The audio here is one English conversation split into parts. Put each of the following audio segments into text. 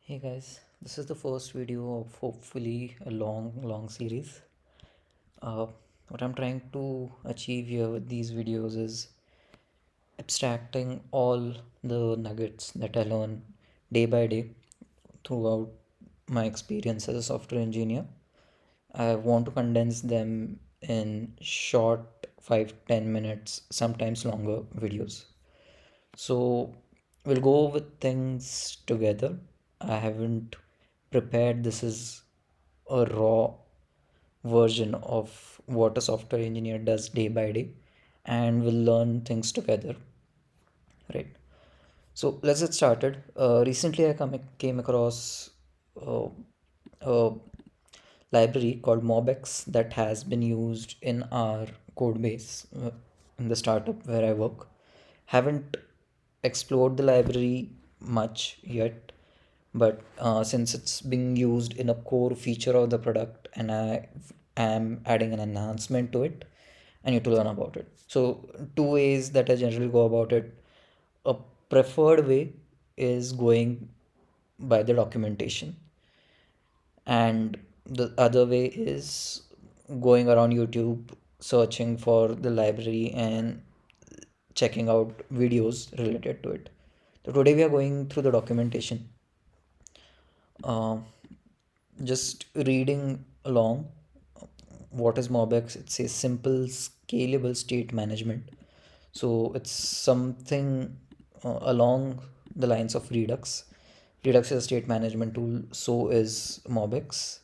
Hey guys, this is the first video of hopefully a long series. Uh, what I'm trying to achieve here with these videos is abstracting all the nuggets that I learn day by day throughout my experience as a software engineer. I want to condense them in short 5-10 minutes, sometimes longer videos. So we'll go with things together. I haven't prepared this is a raw version of what a software engineer does day by day, and we'll learn things together, right? So let's get started. Recently I came across uh, a library called MobX that has been used in our code base in the startup where I work. Haven't explored the library much yet, but since it's being used in a core feature of the product and I am adding an enhancement to it, I need to learn about it. So two ways that I generally go about it. A preferred way is going by the documentation, and the other way is going around YouTube, searching for the library and checking out videos related to it. So today we are going through the documentation. Uh, just reading along. What is MobX? It's a simple, scalable state management. So it's something along the lines of Redux. Redux is a state management tool. So is MobX.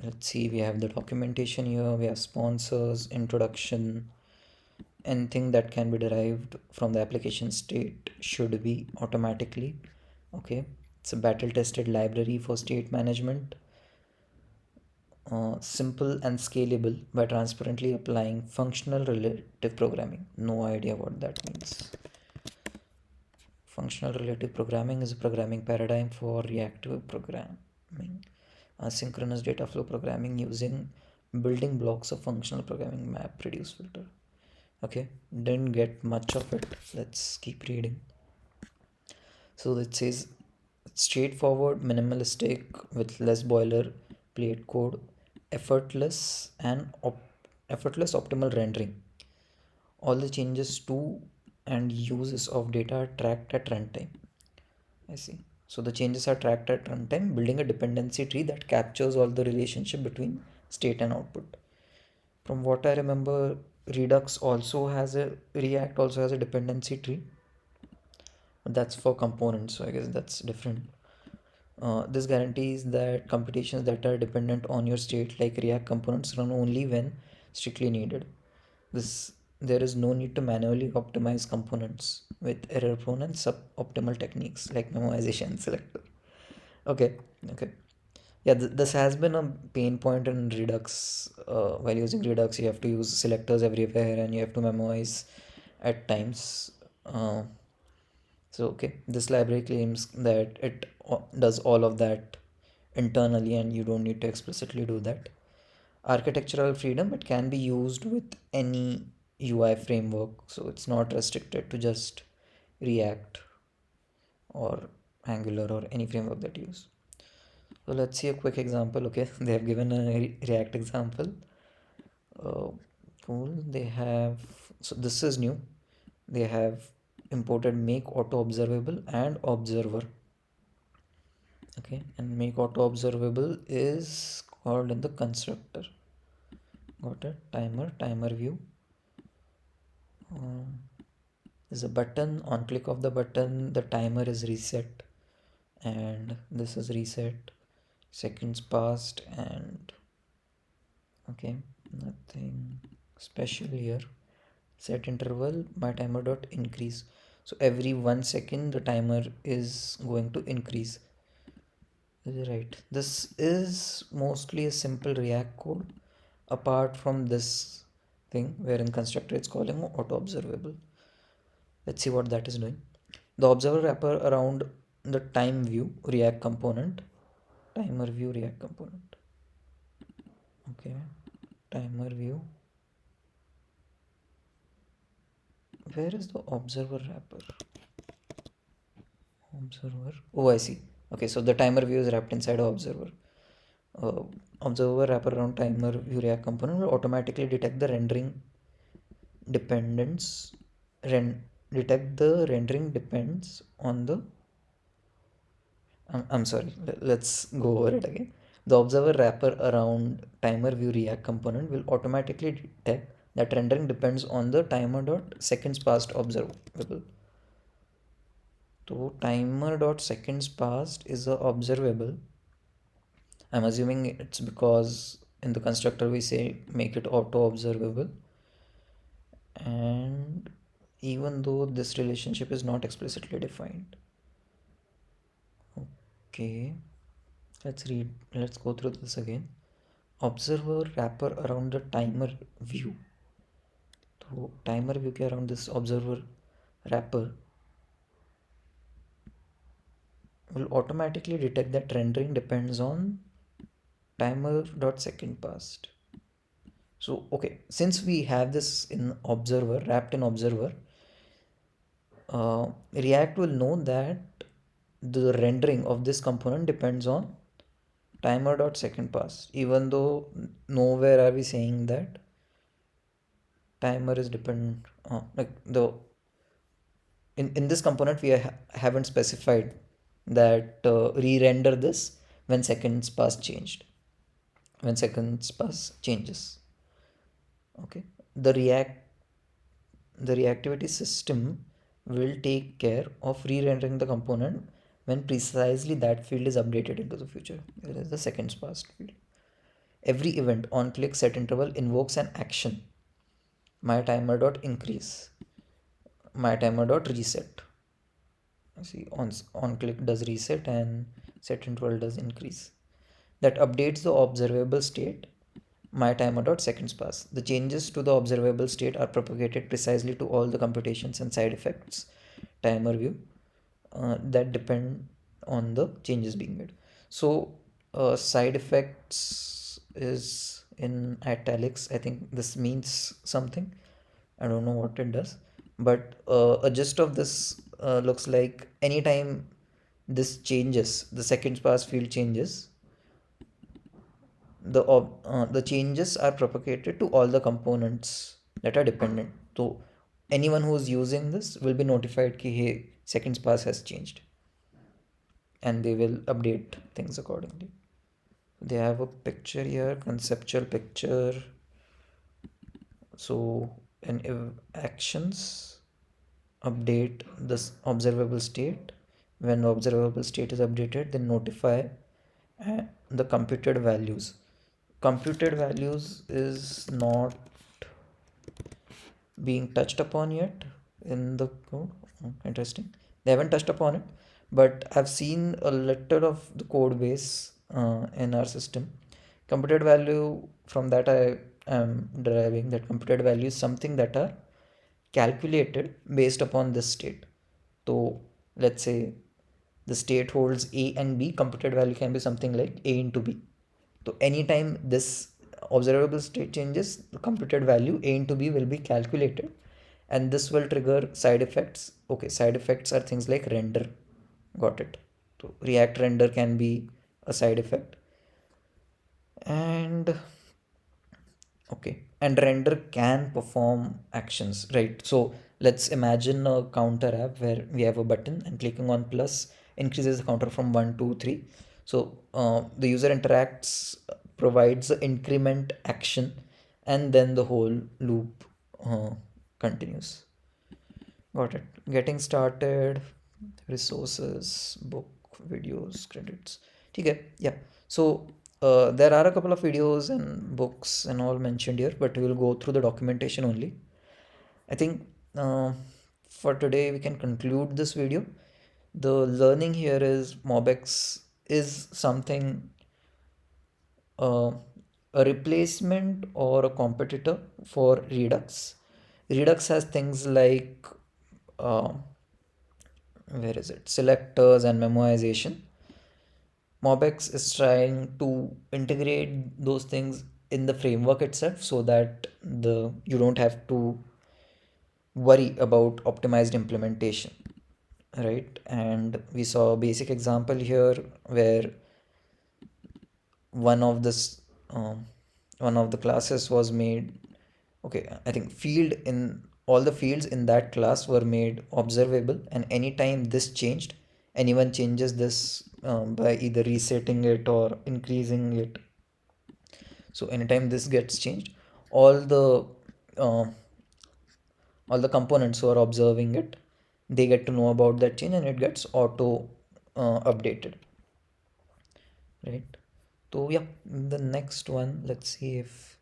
Let's see. We have the documentation here. We have sponsors, introduction. Anything that can be derived from the application state should be automatically. Okay. It's a battle tested library for state management. Simple and scalable by transparently applying functional relative programming. No idea what that means. Functional relative programming is a programming paradigm for reactive programming, asynchronous data flow programming using building blocks of functional programming map reduce filter. Okay, didn't get much of it. Let's keep reading. So it says straightforward, minimalistic with less boilerplate code, effortless and effortless optimal rendering. All the changes to and uses of data are tracked at runtime. I see. So the changes are tracked at runtime, building a dependency tree that captures all the relationship between state and output. From what I remember, React also has a dependency tree. That's for components, so I guess that's different. This guarantees that computations that are dependent on your state, like React components, run only when strictly needed. This There is no need to manually optimize components with error-prone and suboptimal techniques like memoization and selector. Okay, okay. Yeah, this has been a pain point in Redux. While using Redux, you have to use selectors everywhere and you have to memorize at times. So, okay, this library claims that it does all of that internally and you don't need to explicitly do that. Architectural freedom, it can be used with any UI framework, so it's not restricted to just React or Angular or any framework that you use. So let's see a quick example. Okay, they have given a React example. uh, cool. They have, so this is new, they have imported make auto observable and observer. Okay, and make auto observable is called in the constructor. Got it. Timer view. um, there's a button. On click of the button, the timer is reset, and this is reset. Seconds passed, and okay, nothing special here. Set interval, my timer dot increase. So every 1 second the timer is going to increase. Right. This is mostly a simple React code apart from this thing where in constructor it's calling auto observable. Let's see what that is doing. The observer wrapper around the time view React component. Timer view React component. Okay. Timer view. Where is the observer wrapper? Observer. Oh, I see. Okay, so the timer view is wrapped inside a observer. uh, Observer wrapper around timer view React component will automatically detect the dependence ren, detect the rendering depends on the I'm sorry, let's go over it again. The observer wrapper around timer view React component will automatically detect that rendering depends on the timer dot seconds passed observable. So timer dot seconds passed is a observable. I'm assuming it's because in the constructor we say make it auto observable, and even though this relationship is not explicitly defined. Okay, let's go through this again. Observer wrapper around the timer view. तो timer view के around this observer wrapper will automatically detect that rendering depends on timer dot second passed. So okay, since we have this in observer, wrapped in observer, React will know that the rendering of this component depends on timer dot second pass, even though nowhere are we saying that timer is depend like the in this component we haven't specified that re-render this when seconds pass changed, when seconds pass changes. Okay, the reactivity system will take care of re-rendering the component when precisely that field is updated into the future. There is the seconds passed field. Every event on click set interval invokes an action. My timer dot increase. My timer dot reset. See, on click does reset and set interval does increase. That updates the observable state. My timer dot seconds pass. The changes to the observable state are propagated precisely to all the computations and side effects timer view that depend on the changes being made. So side effects is in italics. I think this means something. I don't know what it does, but a gist of this looks like anytime this changes, the seconds pass field changes, the changes are propagated to all the components that are dependent. So anyone who is using this will be notified कि hey, seconds pass has changed, and they will update things accordingly. They have a picture here, conceptual picture. So in actions, update this observable state. When the observable state is updated, then notify the computed values. Computed values is not being touched upon yet in the code. Interesting. They haven't touched upon it, but I've seen a little of the code base in our system. Computed value, from that I am deriving that computed value is something that are calculated based upon this state. So let's say the state holds A and B, computed value can be something like A into B. So anytime this observable state changes, the computed value A into B will be calculated, and this will trigger side effects. Okay, side effects are things like render. Got it. So React render can be a side effect. And okay, and render can perform actions, right? So let's imagine a counter app where we have a button and clicking on plus increases the counter from 1 to 3. So the user interacts, provides the increment action, and then the whole loop continues. Got it. Getting started, resources, book, videos, credits. Okay, yeah. So there are a couple of videos and books and all mentioned here, but we will go through the documentation only. I think for today we can conclude this video. The learning here is MobX is something uh, a replacement or a competitor for Redux. Redux has things like uh, where is it, selectors and memoization. MobX is trying to integrate those things in the framework itself so that you don't have to worry about optimized implementation. right? And we saw a basic example here where one of this one of the classes was made. Okay, I think field in all the fields in that class were made observable, and anytime this changed, anyone changes this by either resetting it or increasing it. So anytime this gets changed, all the uh, all the components who are observing it, they get to know about that change, and it gets auto updated, right? So yeah, the next one, let's see if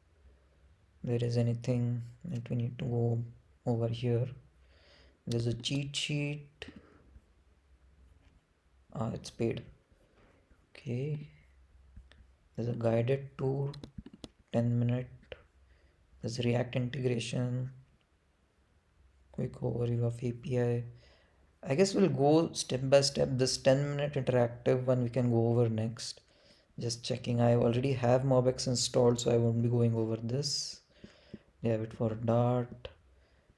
there is anything that we need to go over here. There's a cheat sheet. It's paid. Okay. There's a guided tour, 10-minute. There's React integration, quick overview of API. I guess we'll go step by step. This 10-minute interactive one we can go over next. Just checking. I already have MobX installed, so I won't be going over this. They have it for Dart,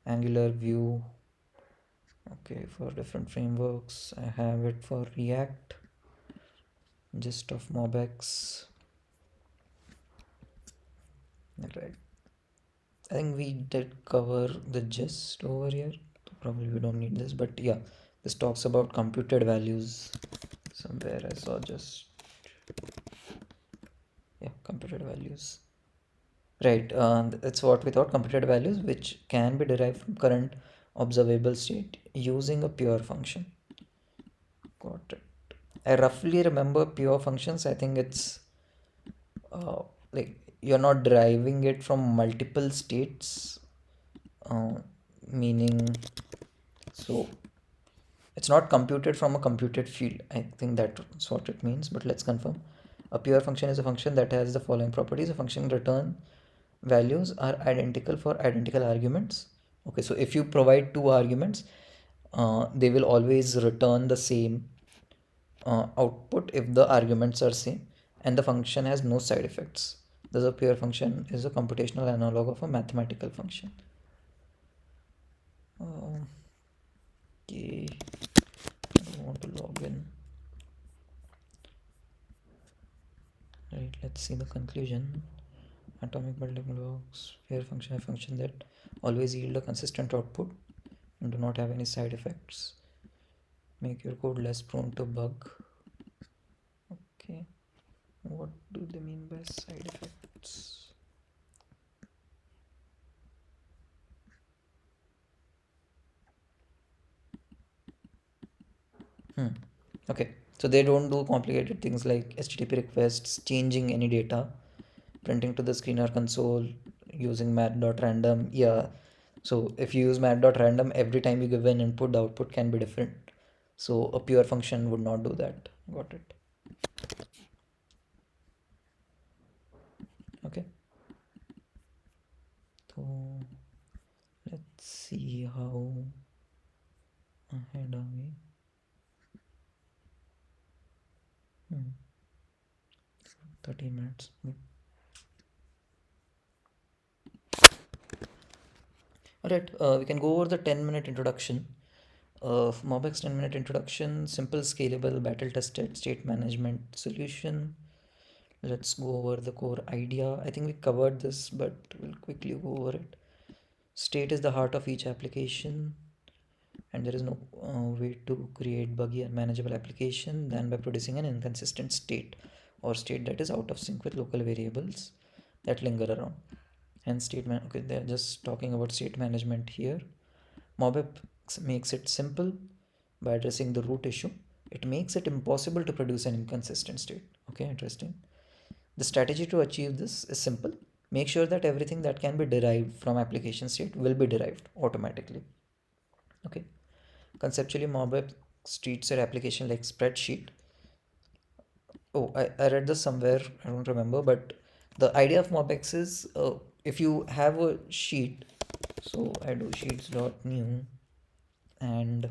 Angular, Vue. Okay, for different frameworks. I have it for React. Gist of MobX. Right. I think we did cover the gist over here. Probably we don't need this, but yeah, this talks about computed values. Somewhere I saw just, yeah, computed values. Right, that's what we thought, computed values which can be derived from current observable state using a pure function. Got it. I roughly remember pure functions. I think it's like you're not deriving it from multiple states, uh, meaning, so it's not computed from a computed field. I think that's what it means, but let's confirm. A pure function is a function that has the following properties. A function return values are identical for identical arguments. Okay, so if you provide two arguments, they will always return the same output if the arguments are same, and the function has no side effects. Thus a pure function is a computational analog of a mathematical function. Okay, I don't want to log in. Right, let's see the conclusion. Atomic building blocks, pure function, a function that always yield a consistent output and do not have any side effects. Make your code less prone to bug. Okay, what do they mean by side effects? Okay, so they don't do complicated things like HTTP requests, changing any data, printing to the screen or console, using mat.random. Yeah, so if you use mat.random, every time you give an input, the output can be different. So a pure function would not do that. Got it. Okay. So let's see how ahead are we. 30 minutes. Alright, we can go over the 10-minute introduction. MobX 10-minute introduction, simple, scalable, battle-tested state management solution. Let's go over the core idea. I think we covered this, but we'll quickly go over it. State is the heart of each application, and there is no way to create buggy and manageable application than by producing an inconsistent state, or state that is out of sync with local variables that linger around. And okay, they're just talking about state management here. MobX makes it simple by addressing the root issue. It makes it impossible to produce an inconsistent state. Okay, interesting. The strategy to achieve this is simple. Make sure that everything that can be derived from application state will be derived automatically. Okay. Conceptually, MobX treats your application like spreadsheet. Oh, I read this somewhere. I don't remember, but the idea of MobX is if you have a sheet, so I do sheets.new, and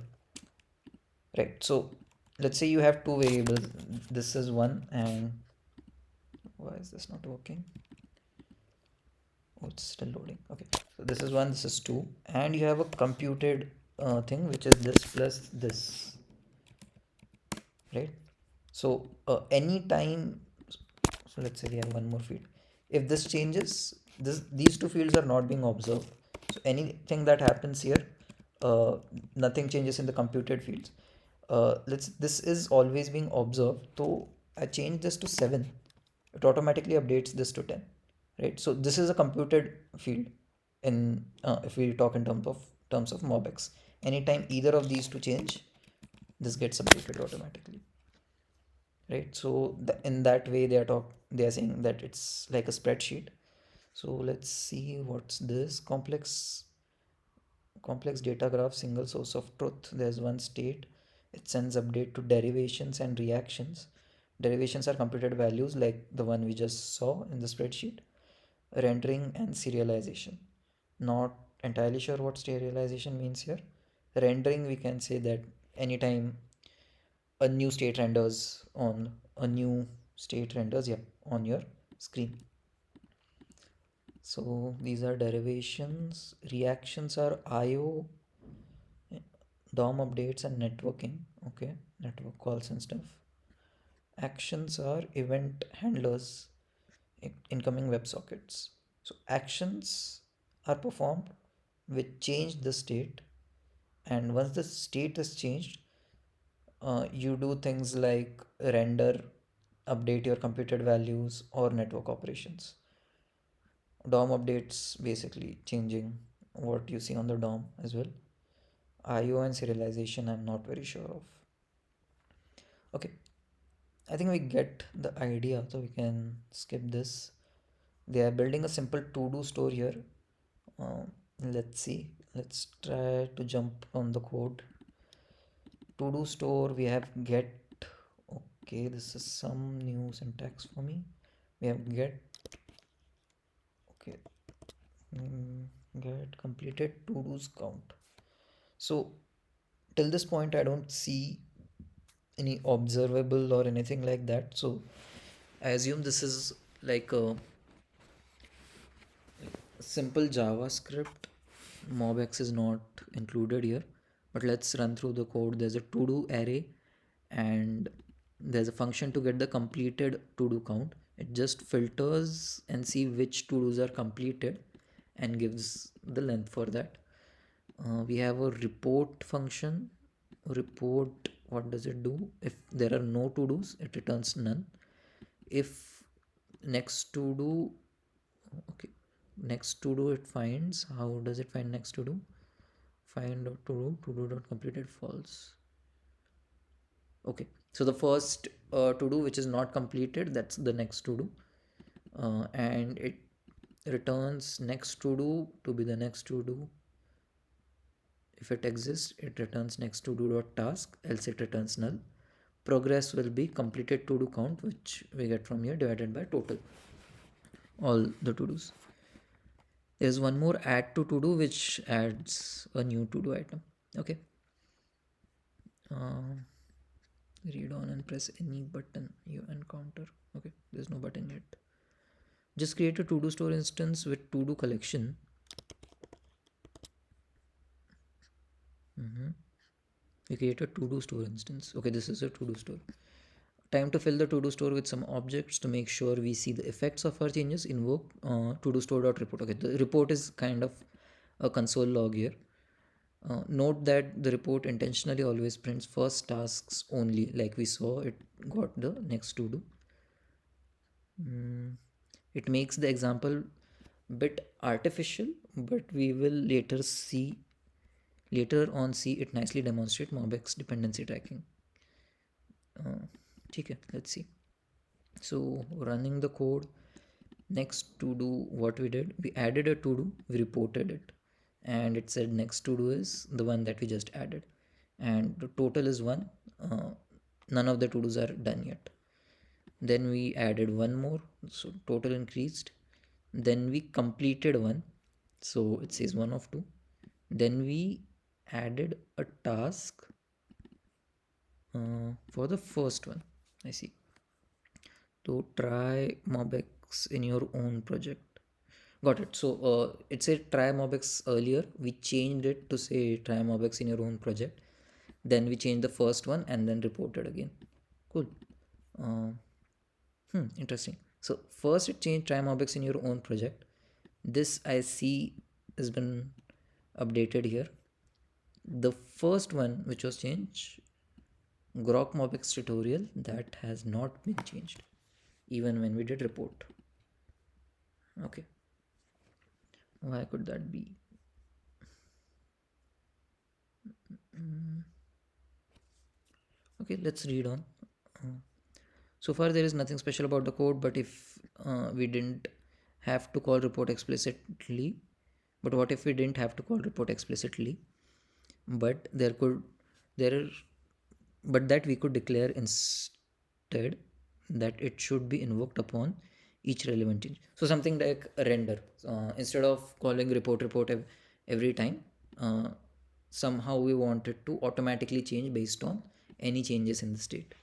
right, so let's say you have two variables. This is one, and why is this not working? Oh, it's still loading. Okay, so this is one, this is two, and you have a computed thing, which is this plus this, right? So anytime, so let's say we have one more field. If this changes, these two fields are not being observed. So anything that happens here, uh, nothing changes in the computed fields. This is always being observed. So I change this to 7. It automatically updates this to 10, right? So this is a computed field in if we talk in terms of MobX. Anytime either of these two change, this gets updated automatically, right? So in that way they are saying that it's like a spreadsheet. So let's see what's this complex data graph, single source of truth. There's one state, it sends update to derivations and reactions. Derivations are computed values like the one we just saw in the spreadsheet. Rendering and serialization, not entirely sure what serialization means here. Rendering, we can say that anytime a new state renders on a new state renders, yeah, on your screen. So these are derivations. Reactions are IO, DOM updates, and networking. Okay, network calls and stuff. Actions are event handlers, incoming WebSockets. So actions are performed which change the state, and once the state is changed, you do things like render, update your computed values, or network operations. DOM updates basically changing what you see on the DOM as well. IO and serialization, I'm not very sure of. Okay, I think we get the idea, so we can skip this. They are building a simple to-do store here. Let's see. Let's try to jump on the code. To-do store, we have get. Okay, this is some new syntax for me. We have get. Okay, get completed to-dos count. So till this point, I don't see any observable or anything like that. So I assume this is like a simple JavaScript. MobX is not included here, but let's run through the code. There's a to do array, and there's a function to get the completed to do count. It just filters and see which to dos are completed and gives the length for that. We have a report function. Report, what does it do? If there are no to dos, it returns none. If next to do, okay, next to do, it finds, how does it find next to do? Find to do dot completed false. Okay, so the first to do which is not completed, that's the next to do, and it returns next to do to be the next to do. If it exists, it returns next to do dot task, else it returns null. Progress will be completed to do count, which we get from here, divided by total, all the to dos. There's one more add to do which adds a new to do item. Okay, read on and press any button you encounter. Okay, there's no button yet. Just create a to do store instance with to do collection. We create a to do store instance. Okay, this is a to do store. Time to fill the to do store with some objects to make sure we see the effects of our changes. Invoke to do store.report. Okay, the report is kind of a console log here. Note that the report intentionally always prints first tasks only, like we saw it got the next to do. It makes the example bit artificial, but we will later on see it nicely demonstrate MobX dependency tracking. Okay, let's see. So running the code, next to do, what we did, we added a to do, we reported it, and it said next to do is the one that we just added, and the total is 1. None of the to dos are done yet. Then we added one more, so total increased. Then we completed one, so it says 1 of 2. Then we added a task for the first one. I see. So try MobX in your own project. Got it. So it said try MobX earlier. We changed it to say try MobX in your own project. Then we changed the first one and then reported again. Cool. Uh, Interesting. So first it changed try MobX in your own project. This I see has been updated here. The first one which was changed, Grok MobX tutorial, that has not been changed even when we did report. Okay. Why could that be? Okay, let's read on. So far, there is nothing special about the code, but if we didn't have to call report explicitly, but what if we didn't have to call report explicitly, but there, but that we could declare instead that it should be invoked upon each relevant change. So something like a render. Instead of calling report every time, somehow we want it to automatically change based on any changes in the state.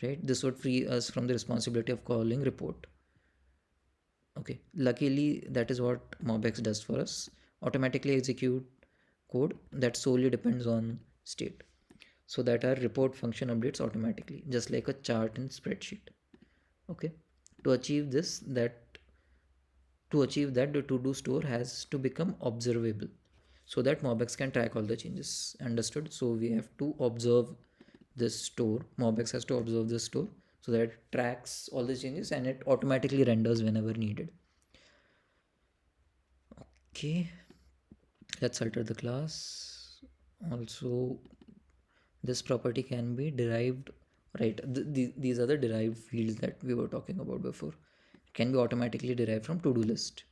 Right? This would free us from the responsibility of calling report. Okay, luckily that is what MobX does for us. Automatically execute code that solely depends on state, so that our report function updates automatically, just like a chart in spreadsheet. Okay, to achieve this, the to-do store has to become observable, so that MobX can track all the changes. Understood? So we have to observe this store. MobX has to observe this store so that it tracks all the changes and it automatically renders whenever needed. Okay, let's alter the class. Also, this property can be derived, right? These are the derived fields that we were talking about before. It can be automatically derived from to-do list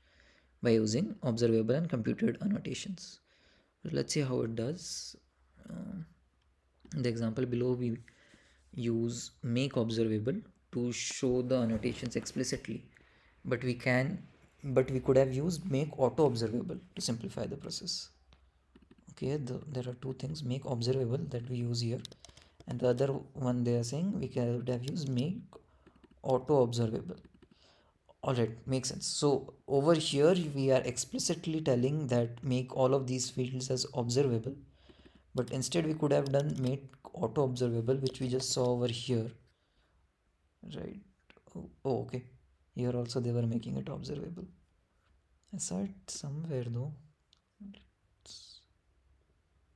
by using observable and computed annotations. So let's see how it does. In the example below, we use make observable to show the annotations explicitly, but we could have used make auto observable to simplify the process. Okay, there are two things, make observable that we use here, and the other one they are saying we could have used make auto observable. All right, makes sense. So over here we are explicitly telling that make all of these fields as observable, but instead we could have done make auto observable, which we just saw over here, right? Okay, here also they were making it observable. I saw it somewhere though. Let's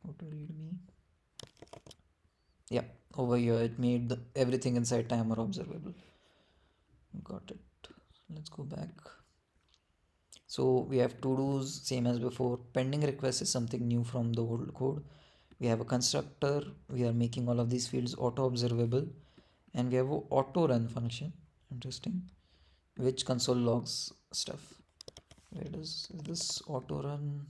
go to readme. Yeah, over here it made everything inside timer observable. Got it. Let's go back. So we have to do's same as before. Pending request is something new from the old code. We have a constructor. We are making all of these fields auto observable, and we have a auto run function. Interesting, which console logs stuff. Where is this auto run?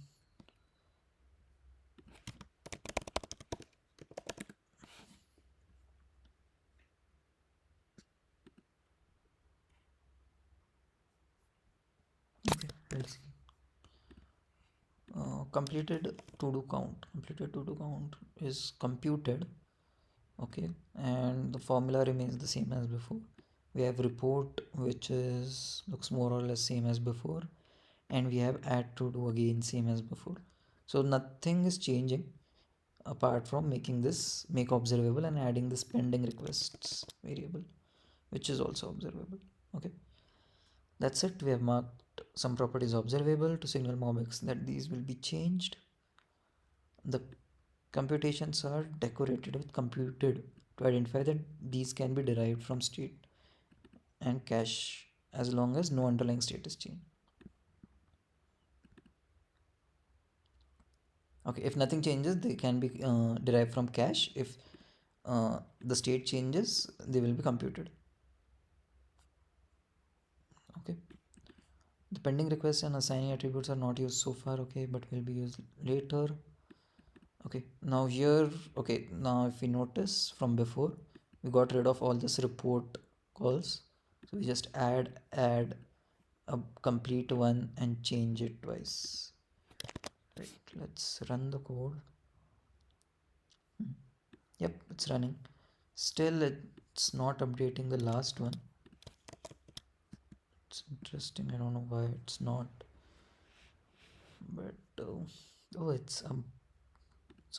Okay, let's see. Completed to do count. Completed to do count is computed. Okay, and the formula remains the same as before. We have report, which is looks more or less same as before, and we have add to do again same as before. So nothing is changing apart from making this make observable and adding this pending requests variable, which is also observable. Okay, that's it. We have marked some properties observable to signal MobX that these will be changed. The computations are decorated with computed to identify that these can be derived from state and cache as long as no underlying state is changed. Okay, if nothing changes, they can be derived from cache. If the state changes, they will be computed. Okay, the pending requests and assigning attributes are not used so far. Okay, but will be used later. Okay, now here, okay, now if we notice from before, we got rid of all this report calls. So we just add a complete one and change it twice. Right, let's run the code. Yep, it's running. Still, it's not updating the last one. It's interesting. I don't know why it's not, but oh, it's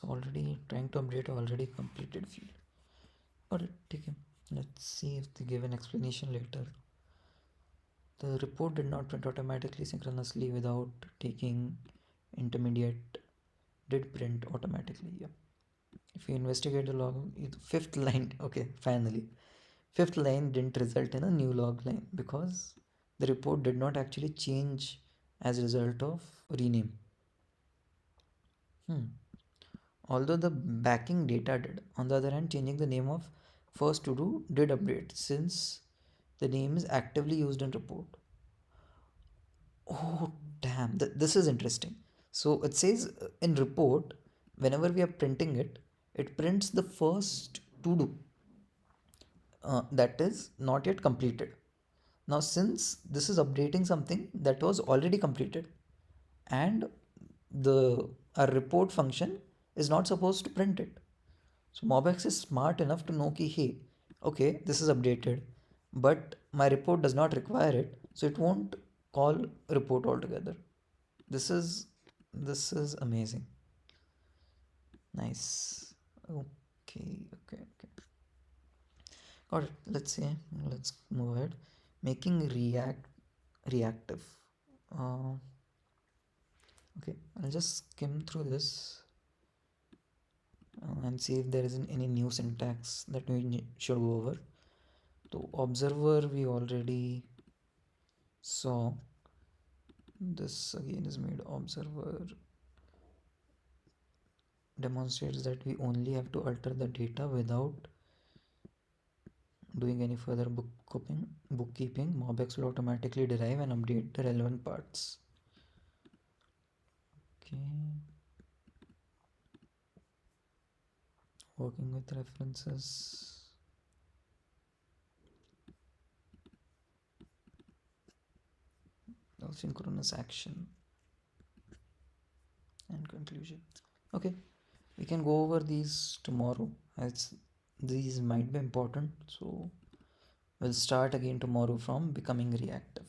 already trying to update already completed field. Got it. Take him. Let's see if they give an explanation later. The report did not print automatically synchronously without taking intermediate. Did print automatically. Yeah. If you investigate the log, fifth line. Okay, finally. Fifth line didn't result in a new log line because the report did not actually change as a result of rename. Although the backing data did. On the other hand, changing the name of first to do did update since the name is actively used in report. Oh, damn. This is interesting. So it says in report, whenever we are printing it, it prints the first to do that is not yet completed. Now, since this is updating something that was already completed, and the our report function is not supposed to print it. So MobX is smart enough to know कि hey, okay, this is updated, but my report does not require it, so it won't call report altogether. This is amazing. Nice. Okay. Got it. Let's move ahead. Making React reactive. Uh, okay, I'll just skim through this and see if there isn't any new syntax that we should go over. So observer we already saw. This again is made observer demonstrates that we only have to alter the data without doing any further bookkeeping. MobX will automatically derive and update the relevant parts. Okay. Working with references. Synchronous action and conclusion. Okay, we can go over these tomorrow as these might be important. So we'll start again tomorrow from becoming reactive.